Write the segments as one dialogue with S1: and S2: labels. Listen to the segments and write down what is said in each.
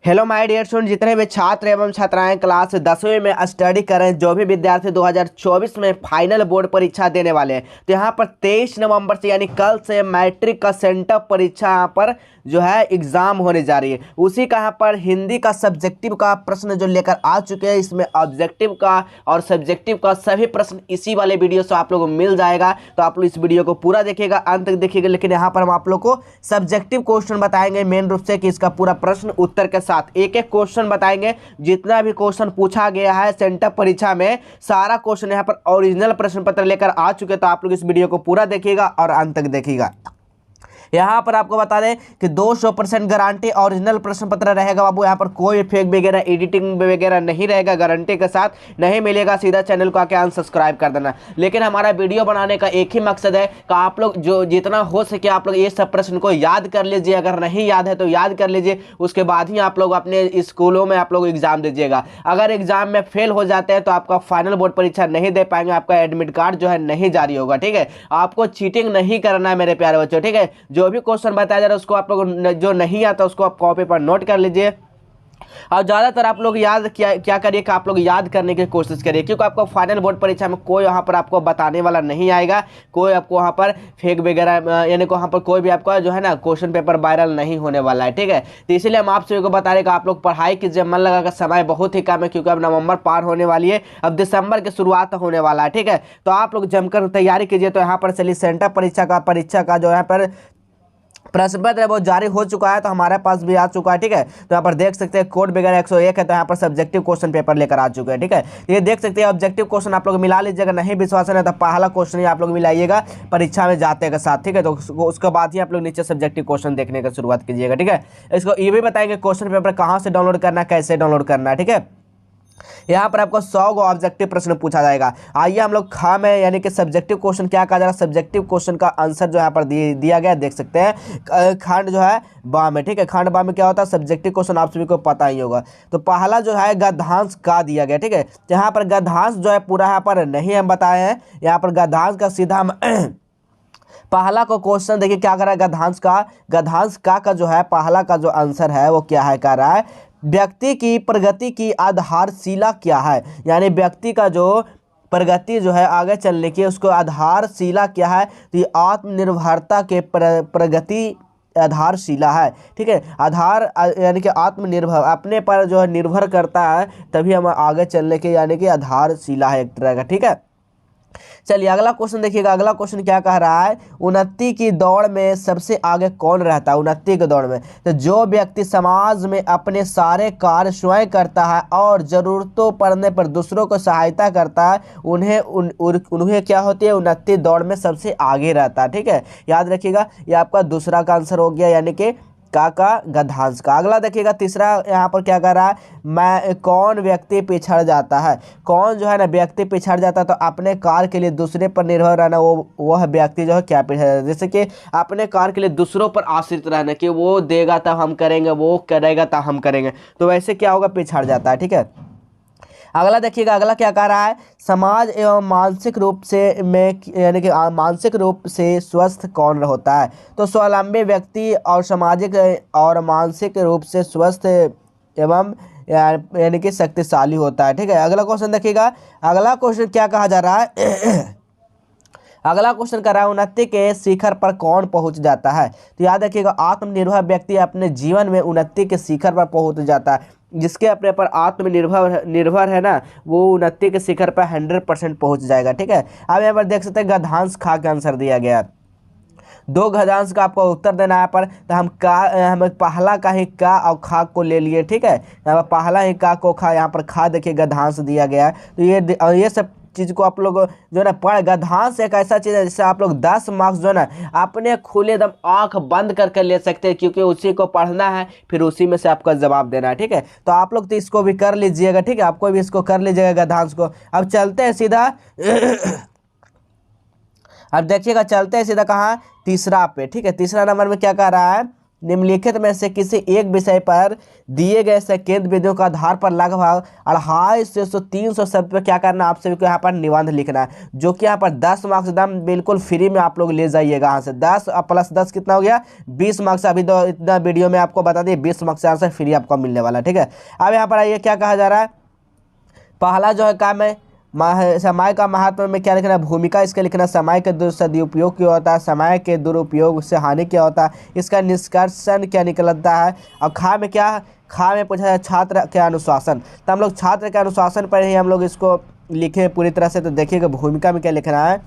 S1: Hello my dear student, जितने भी छात्र एवं छात्राएं क्लास 10वीं में स्टडी कर रहे हैं, जो भी विद्यार्थी 2024 में फाइनल बोर्ड परीक्षा देने वाले हैं, तो यहाँ पर 23 नवंबर से यानी कल से मैट्रिक का सेंटर परीक्षा यहाँ पर जो है एग्जाम होने जा रही है। उसी का यहाँ पर हिंदी का सब्जेक्टिव का प्रश्न जो लेकर आ चुके हैं, इसमें ऑब्जेक्टिव का और सब्जेक्टिव का सभी प्रश्न इसी वाले वीडियो से आप लोगों को मिल जाएगा। तो आप लोग इस वीडियो को पूरा देखिएगा, अंत तक देखिएगा। लेकिन यहाँ पर हम आप लोग को सब्जेक्टिव क्वेश्चन बताएंगे मेन रूप से कि इसका पूरा प्रश्न उत्तर के साथ एक एक क्वेश्चन बताएंगे। जितना भी क्वेश्चन पूछा गया है सेंटर परीक्षा में, सारा क्वेश्चन यहाँ पर ओरिजिनल प्रश्न पत्र लेकर आ चुके। तो आप लोग इस वीडियो को पूरा देखिएगा और अंत तक देखिएगा। यहाँ पर आपको बता दें कि 200% गारंटी ओरिजिनल प्रश्न पत्र रहेगा बाबू। यहाँ पर कोई फेक वगैरह एडिटिंग वगैरह नहीं रहेगा, गारंटी के साथ नहीं मिलेगा। सीधा चैनल को आके अनसब्सक्राइब कर देना। लेकिन हमारा वीडियो बनाने का एक ही मकसद है कि आप लोग जो जितना हो सके आप लोग ये सब प्रश्न को याद कर लीजिए। अगर नहीं याद है तो याद कर लीजिए, उसके बाद ही आप लोग अपने स्कूलों में आप लोग एग्जाम दीजिएगा। अगर एग्जाम में फेल हो जाते हैं तो आपका फाइनल बोर्ड परीक्षा नहीं दे पाएंगे, आपका एडमिट कार्ड जो है नहीं जारी होगा। ठीक है, आपको चीटिंग नहीं करना है मेरे प्यारे बच्चों। ठीक है, जो भी क्वेश्चन बताया जा रहा है उसको आप लोग जो नहीं आता उसको आप कॉपी पर नोट कर लीजिए। और ज़्यादातर आप लोग याद क्या करिए कि आप लोग याद करने की कोशिश करिए, क्योंकि आपको फाइनल बोर्ड परीक्षा में कोई वहाँ पर आपको बताने वाला नहीं आएगा। कोई आपको वहाँ पर फेक वगैरह यानी कि वहाँ पर कोई भी आपका जो है ना क्वेश्चन पेपर वायरल नहीं होने वाला है। ठीक है, तो इसीलिए हम आप सभी को बता रहे कि आप लोग पढ़ाई कीजिए, मन लगाकर। समय बहुत ही कम है क्योंकि अब नवंबर पार होने वाली है, अब दिसंबर की शुरुआत होने वाला है। ठीक है, तो आप लोग जमकर तैयारी कीजिए। तो यहाँ पर चलिए सेंटर परीक्षा का जो यहाँ पर प्रश्न पत्र है वो जारी हो चुका है, तो हमारे पास भी आ चुका है। ठीक है, तो यहाँ पर देख सकते हैं कोड वगैरह 101 है, तो यहाँ पर सब्जेक्टिव क्वेश्चन पेपर लेकर आ चुके हैं। ठीक है, ये देख सकते हैं ऑब्जेक्टिव क्वेश्चन आप लोग मिला लीजिएगा। नहीं विश्वास है तो पहला क्वेश्चन ही आप लोग मिलाइएगा परीक्षा में जाते के साथ। ठीक है, तो उसके बाद ही आप लोग नीचे सब्जेक्टिव क्वेश्चन देखने की शुरुआत कीजिएगा। ठीक है, इसको ये भी बताएंगे क्वेश्चन पेपर कहाँ से डाउनलोड करना है, कैसे डाउनलोड करना है। ठीक है, यहाँ पर आपको 100 गो ऑब्जेक्टिव प्रश्न पूछा जाएगा। आइए हम लोग खा में यानी कि सब्जेक्टिव क्वेश्चन क्या कहा जा रहा है, सब्जेक्टिव क्वेश्चन का आंसर जो यहाँ पर दिया गया देख सकते हैं। खंड जो है बा में, ठीक है, खंड बा में क्या होता है सब्जेक्टिव क्वेश्चन, आप सभी को पता ही होगा। तो पहला जो है गद्यांश का दिया गया। ठीक है, यहाँ पर गद्यांश जो है पूरा यहाँ पर नहीं हम बताए हैं। यहाँ पर गद्यांश का सीधा पहला को क्वेश्चन देखिए क्या कर रहा है, गद्यांश का जो है पहला का जो आंसर है वो क्या है, कह रहा है व्यक्ति की प्रगति की आधारशिला क्या है। यानी व्यक्ति का जो प्रगति जो है आगे चलने की उसको आधारशिला क्या है, तो ये आत्मनिर्भरता के प्रगति आधारशिला है। ठीक है, आधार यानी कि आत्मनिर्भर, अपने पर जो है निर्भर करता है तभी हम आगे चलने के, यानी कि आधारशिला है एक तरह का। ठीक है, चलिए अगला क्वेश्चन देखिएगा। अगला क्वेश्चन क्या कह रहा है, उन्नति की दौड़ में सबसे आगे कौन रहता है। उन्नति की दौड़ में तो जो व्यक्ति समाज में अपने सारे कार्य स्वयं करता है और जरूरतों पड़ने पर दूसरों को सहायता करता है, उन्हें क्या होती है, उन्नति दौड़ में सबसे आगे रहता है। ठीक है, याद रखिएगा, ये आपका दूसरा का आंसर हो गया, यानी कि का गद्यांश का। अगला देखिएगा तीसरा यहाँ पर क्या कर रहा है, मैं कौन व्यक्ति पिछड़ जाता है। कौन जो है ना व्यक्ति पिछड़ जाता है, तो अपने कार्य के लिए दूसरे पर निर्भर रहना, वह व्यक्ति जो है क्या पिछड़ जाता है। जैसे कि अपने कार्य के लिए दूसरों पर आश्रित रहना कि वो देगा तब हम करेंगे, वो करेगा तब हम करेंगे, तो वैसे क्या होगा, पिछड़ जाता है। ठीक है, अगला देखिएगा, अगला क्या कह रहा है, समाज एवं मानसिक रूप से में यानी कि मानसिक रूप से स्वस्थ कौन होता है। तो स्वावलंबी व्यक्ति और सामाजिक और मानसिक रूप से स्वस्थ एवं यानी कि शक्तिशाली होता है। ठीक है, अगला क्वेश्चन देखिएगा। अगला क्वेश्चन क्या कहा जा रहा है अगला क्वेश्चन कर रहा है, उन्नति के शिखर पर कौन पहुंच जाता है। तो याद रखिएगा, आत्मनिर्भर व्यक्ति अपने जीवन में उन्नति के शिखर पर पहुंच जाता है। जिसके अपने पर आत्मनिर्भर है ना, वो उन्नति के शिखर पर 100% पहुंच जाएगा। ठीक है, अब यहाँ पर देख सकते हैं गद्यांश खा का आंसर दिया गया। दो गद्यांश का आपको उत्तर देना है पर, तो हम पहला का ही का और खा को ले लिए। ठीक है, यहाँ पर पहला ही का को खा, यहाँ पर खा देखिए गद्यांश दिया गया है। तो ये सब चीज़ को आप लोग जो है ना पढ़, गद्यांश एक ऐसा चीज़ है जिससे आप लोग 10 मार्क्स जो है ना अपने खुले दम आंख बंद करके ले सकते हैं, क्योंकि उसी को पढ़ना है फिर उसी में से आपका जवाब देना है। ठीक है, तो आप लोग तो इसको भी कर लीजिएगा। ठीक है, आपको भी इसको कर लीजिएगा गद्यांश को। अब चलते हैं सीधा अब देखिएगा, चलते हैं सीधा कहाँ, तीसरा पे। ठीक है, तीसरा नंबर में क्या कह रहा है, निम्नलिखित में से किसी एक विषय पर दिए गए संकेत बिंदुओं के आधार पर लगभग 250 से 300 शब्द पर क्या करना है, आप सभी को यहाँ पर निबंध लिखना है, जो कि यहाँ पर 10 मार्क्स एकदम बिल्कुल फ्री में आप लोग ले जाइएगा। यहाँ से 10 प्लस 10 कितना हो गया, 20 मार्क्स। अभी तो इतना वीडियो में आपको बता दिए 20 मार्क्स से आंसर फ्री आपको मिलने वाला है, ठीक है। अब यहाँ पर आइए क्या कहा जा रहा है। पहला जो है काम है समय का महत्व में क्या लिखना है, भूमिका इसका लिखना है। समय के सदुपयोग क्या होता है, समय के दुरुपयोग से हानि क्या होता है, इसका निष्कर्षण क्या निकलता है। और खा में क्या, खा में पूछा है छात्र के अनुशासन, तो हम लोग छात्र के अनुशासन पर ही हम लोग इसको लिखे पूरी तरह से। तो देखिएगा भूमिका में क्या लिखना है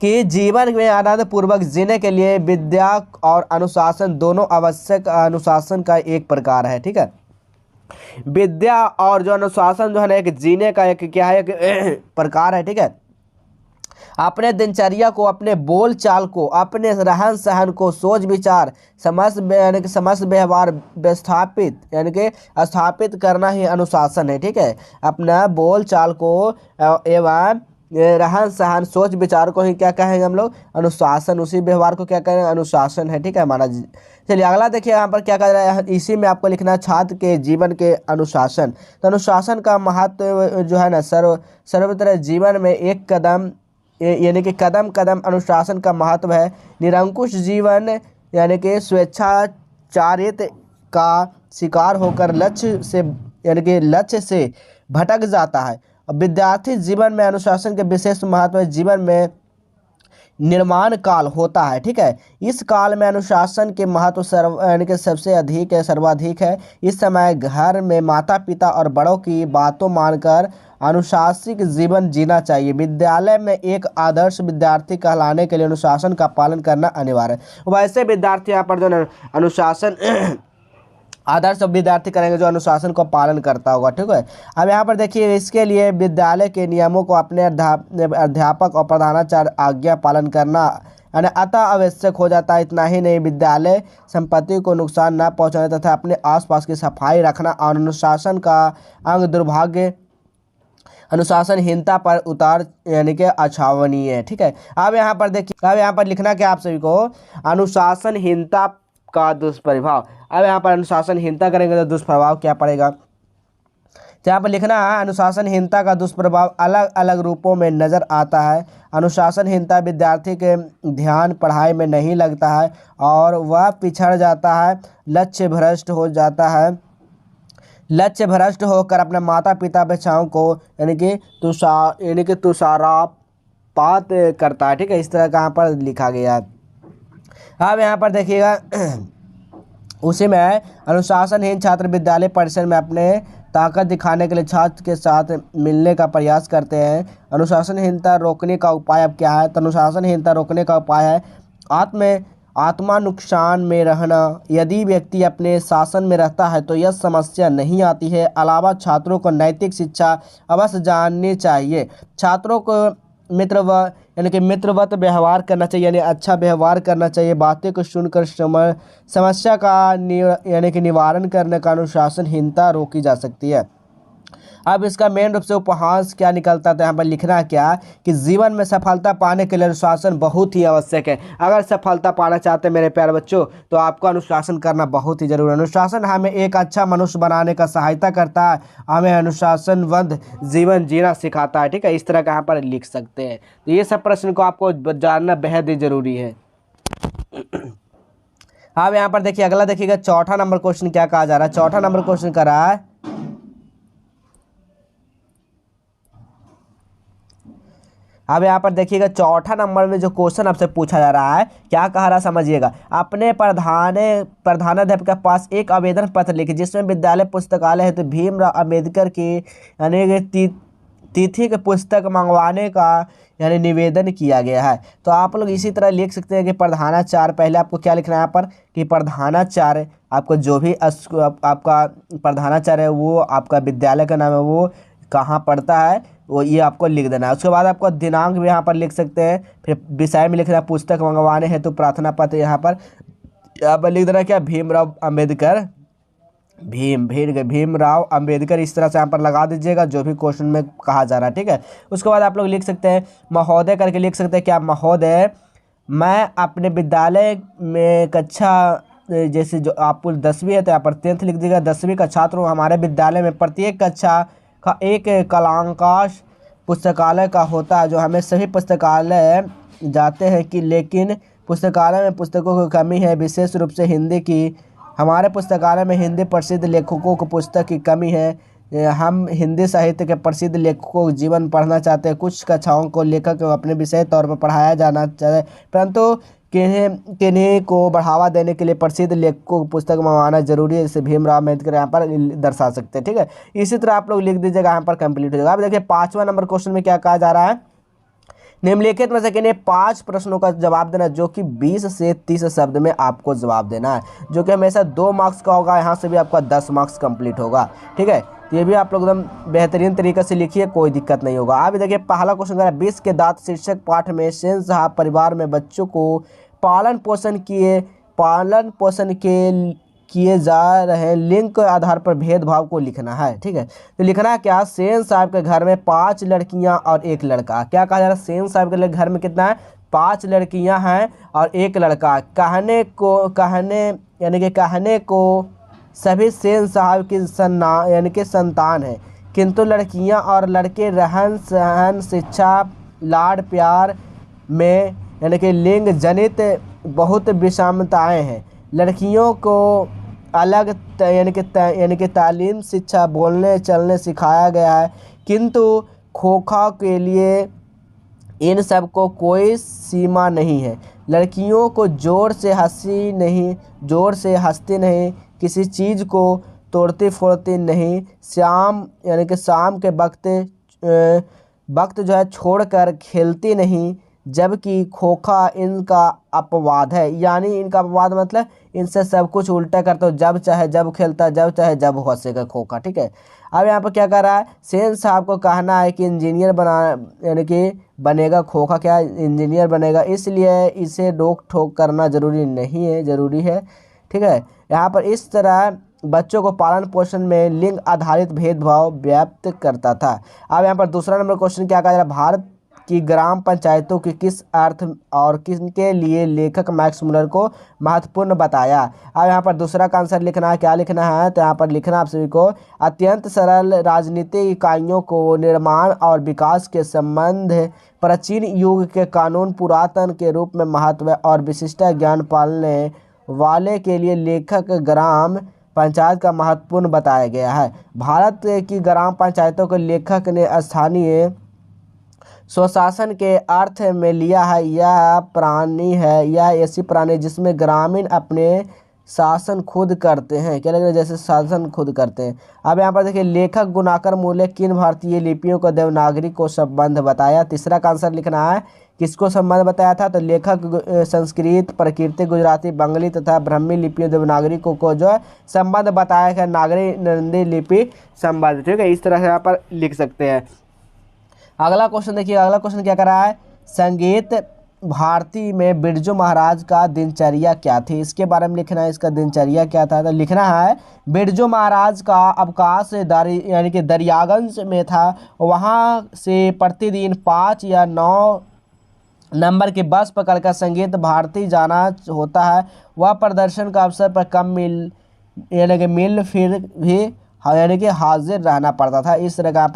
S1: कि जीवन में आनंद पूर्वक जीने के लिए विद्या और अनुशासन दोनों आवश्यक, अनुशासन का एक प्रकार है, ठीक है। विद्या और जो अनुशासन जो है ना एक जीने का एक क्या है, एक प्रकार है, ठीक है। अपने दिनचर्या को, अपने बोल चाल को, अपने रहन सहन को, सोच विचार, समस्त व्यवहार स्थापित यानी कि स्थापित करना ही अनुशासन है, ठीक है। अपना बोल चाल को एवं रहन सहन सोच विचार को ही क्या कहेंगे हम लोग, अनुशासन। उसी व्यवहार को क्या कहेंगे, अनुशासन है, ठीक है हमारा। चलिए अगला देखिए यहाँ पर क्या कर रहा है, इसी में आपको लिखना है छात्र के जीवन के अनुशासन। तो अनुशासन का महत्व जो है ना सर्वत्र जीवन में एक कदम यानी कि कदम कदम अनुशासन का महत्व है। निरंकुश जीवन यानी कि स्वेच्छाचारित का शिकार होकर लक्ष्य से यानी कि लक्ष्य से भटक जाता है। विद्यार्थी जीवन में अनुशासन के विशेष महत्व है। जीवन में निर्माण काल होता है, ठीक है। इस काल में अनुशासन के महत्व यानी कि सबसे अधिक है, सर्वाधिक है। इस समय घर में माता पिता और बड़ों की बातों मानकर अनुशासित जीवन जीना चाहिए। विद्यालय में एक आदर्श विद्यार्थी कहलाने के लिए अनुशासन का पालन करना अनिवार्य है। वैसे विद्यार्थी यहाँ पर जो अनुशासन आदर्श विद्यार्थी करेंगे जो अनुशासन को पालन करता होगा, ठीक है। अब यहाँ पर देखिए इसके लिए विद्यालय के नियमों को अपने अध्यापक और प्रधानाचार्य आज्ञा पालन करना यानी अतः आवश्यक हो जाता है। इतना ही नहीं, विद्यालय संपत्ति को नुकसान न पहुँचाने तथा अपने आसपास की सफाई रखना और अनुशासन का अंग दुर्भाग्य अनुशासनहीनता पर उतार यानी कि अछावनीय है, ठीक है। अब यहाँ पर देखिए, अब यहाँ पर लिखना क्या आप सभी को, अनुशासनहीनता का दुष्प्रभाव। अब यहाँ पर अनुशासनहीनता करेंगे तो दुष्प्रभाव क्या पड़ेगा, तो यहाँ पर लिखना है अनुशासनहीनता का दुष्प्रभाव अलग अलग रूपों में नजर आता है। अनुशासनहीनता विद्यार्थी के ध्यान पढ़ाई में नहीं लगता है और वह पिछड़ जाता है, लक्ष्य भ्रष्ट हो जाता है। लक्ष्य भ्रष्ट होकर अपने माता पिता बच्चाओं को यानी कि तुषारापात करता है, ठीक है। इस तरह का यहाँ पर लिखा गया है। अब यहाँ पर देखिएगा उसी में अनुशासनहीन छात्र विद्यालय परिसर में अपने ताकत दिखाने के लिए छात्र के साथ मिलने का प्रयास करते हैं। अनुशासनहीनता रोकने का उपाय अब क्या है, तो अनुशासनहीनता रोकने का उपाय है आत्मा नुकसान में रहना। यदि व्यक्ति अपने शासन में रहता है तो यह समस्या नहीं आती है। अलावा छात्रों को नैतिक शिक्षा अवश्य जाननी चाहिए। छात्रों को मित्रवत व्यवहार करना चाहिए यानी अच्छा व्यवहार करना चाहिए। बातें को सुनकर समस्या का यानी कि निवारण करने का अनुशासनहीनता रोकी जा सकती है। अब इसका मेन रूप से उपहास क्या निकलता था, यहाँ पर लिखना क्या कि जीवन में सफलता पाने के लिए अनुशासन बहुत ही आवश्यक है। अगर सफलता पाना चाहते हैं मेरे प्यारे बच्चों तो आपको अनुशासन करना बहुत ही जरूरी है। अनुशासन हमें एक अच्छा मनुष्य बनाने का सहायता करता है, हमें अनुशासनबद्ध जीवन जीना सिखाता है, ठीक है। इस तरह का यहाँ पर लिख सकते हैं। तो ये सब प्रश्न को आपको जानना बेहद ही जरूरी है। अब यहाँ पर देखिए अगला देखिएगा, चौथा नंबर क्वेश्चन क्या कहा जा रहा है। चौथा नंबर क्वेश्चन कर रहा है, अब यहाँ पर देखिएगा चौथा नंबर में जो क्वेश्चन आपसे पूछा जा रहा है क्या कह रहा है समझिएगा। अपने प्रधानाध्यापक के पास एक आवेदन पत्र लिखे जिसमें विद्यालय पुस्तकालय हेतु भीमराव अम्बेडकर की यानी तिथि की पुस्तक मंगवाने का यानी निवेदन किया गया है। तो आप लोग इसी तरह लिख सकते हैं कि प्रधानाचार्य, पहले आपको क्या लिखना है यहाँ पर कि प्रधानाचार्य, आपको जो भी आपका प्रधानाचार्य है वो आपका विद्यालय का नाम है वो कहाँ पढ़ता है वो ये आपको लिख देना है। उसके बाद आपको दिनांक भी यहाँ पर लिख सकते हैं। फिर विषय में लिखना है पुस्तक मंगवाने हैं तो प्रार्थना पत्र यहाँ पर लिख देना क्या, भीमराव अम्बेडकर, भीमराव अम्बेडकर, इस तरह से यहाँ पर लगा दीजिएगा जो भी क्वेश्चन में कहा जा रहा है, ठीक है। उसके बाद आप लोग लिख सकते हैं महोदय करके लिख सकते हैं क्या, महोदय मैं अपने विद्यालय में कक्षा जैसे जो आपको 10वीं है तो यहाँ पर 10th लिख दीजिएगा। 10वीं का छात्र हूँ। हमारे विद्यालय में प्रत्येक कक्षा का एक कलांकाश पुस्तकालय का होता है, जो हमें सभी पुस्तकालय जाते हैं कि लेकिन पुस्तकालय में पुस्तकों की कमी है, विशेष रूप से हिंदी की। हमारे पुस्तकालय में हिंदी प्रसिद्ध लेखकों को पुस्तक की कमी है। हम हिंदी साहित्य के प्रसिद्ध लेखकों को जीवन पढ़ना चाहते हैं। कुछ कक्षाओं को लेखक को अपने विषय तौर पर पढ़ाया जाना चाहिए, परंतु किन्हीं को बढ़ावा देने के लिए प्रसिद्ध लेखकों को पुस्तक मंगवाना जरूरी है। जैसे भीमराव अम्बेडकर यहाँ पर दर्शा सकते हैं। ठीक है, इसी तरह आप लोग लिख दीजिएगा, यहाँ पर कंप्लीट हो जाएगा। अब देखिए 5वां नंबर क्वेश्चन में क्या कहा जा रहा है। निम्नलिखित में से किन्हीं 5 प्रश्नों का जवाब देना, जो कि 20 से 30 शब्द में आपको जवाब देना है, जो कि हमेशा 2 मार्क्स का होगा। यहाँ से भी आपका 10 मार्क्स कंप्लीट होगा। ठीक है, तो ये भी आप लोग एकदम बेहतरीन तरीके से लिखिए, कोई दिक्कत नहीं होगा। अब देखिए पहला क्वेश्चन है, 20 के दांत शीर्षक पाठ में सेन साहब परिवार में बच्चों को पालन पोषण किए जा रहे लिंग के आधार पर भेदभाव को लिखना है। ठीक है, तो लिखना है क्या, सेन साहब के घर में 5 लड़कियां और 1 लड़का। क्या कहा जा रहा है, सेन साहब के घर में कितना है, 5 लड़कियां हैं और 1 लड़का। कहने को सभी सेन साहब की संतान है, किंतु लड़कियां और लड़के रहन सहन, शिक्षा, लाड़ प्यार में लिंग जनित बहुत विषमताएं हैं। लड़कियों को अलग तालीम, शिक्षा, बोलने चलने सिखाया गया है, किंतु खोखा के लिए इन सब को कोई सीमा नहीं है। लड़कियों को जोर से हंसती नहीं, किसी चीज़ को तोड़ती फोड़ती नहीं, शाम के वक्त जो है छोड़कर खेलती नहीं, जबकि खोखा इनका अपवाद है। यानी इनका अपवाद मतलब इनसे सब कुछ उल्टा करता हो, जब चाहे जब खेलता, जब चाहे जब हंसेगा खोखा। ठीक है, अब यहाँ पर क्या कर रहा है, सेन साहब को कहना है कि इंजीनियर बनेगा, खोखा क्या इंजीनियर बनेगा, इसलिए इसे रोक टोक करना जरूरी है। ठीक है, यहाँ पर इस तरह बच्चों को पालन पोषण में लिंग आधारित भेदभाव व्याप्त करता था। अब यहाँ पर दूसरा नंबर क्वेश्चन क्या कहा जा रहा है, भारत की ग्राम पंचायतों की किस अर्थ और किसके लिए लेखक मैक्स मुलर को महत्वपूर्ण बताया। अब यहाँ पर दूसरा का आंसर लिखना है। क्या लिखना है, तो यहाँ पर लिखना आप सभी को, अत्यंत सरल राजनीतिक इकाइयों को निर्माण और विकास के संबंध, प्राचीन युग के कानून, पुरातन के रूप में महत्व और विशिष्ट ज्ञान पालने वाले के लिए लेखक ग्राम पंचायत का महत्वपूर्ण बताया गया है। भारत की ग्राम पंचायतों को लेखक ने स्थानीय स्वशासन के अर्थ में लिया है। यह ऐसी प्राणी जिसमें ग्रामीण अपने शासन खुद करते हैं। क्या लग रहा है, जैसे शासन खुद करते हैं। अब यहाँ पर देखिए, लेखक गुणाकर मूल्य किन भारतीय लिपियों को देवनागरी को संबंध बताया। तीसरा का आंसर लिखना है, किसको संबंध बताया था, तो लेखक संस्कृत, प्राकृतिक, गुजराती, बंगाली तथा ब्राह्मी लिपियों देवनागरी को जो है संबंध बताया है, नागरी नंदी लिपि संबंध। ठीक है, इस तरह से यहाँ पर लिख सकते हैं। अगला क्वेश्चन देखिए, अगला क्वेश्चन क्या कर रहा है, संगीत भारती में बिरजू महाराज का दिनचर्या क्या थी, इसके बारे में लिखना है। इसका दिनचर्या क्या था, तो लिखना है, बिरजू महाराज का अवकाश दरियागंज में था। वहाँ से प्रतिदिन 5 या 9 नंबर की बस पकड़कर संगीत भारती जाना होता है। वह प्रदर्शन का अवसर पर कम मिल फिर भी हाजिर रहना पड़ता था। इस तरह का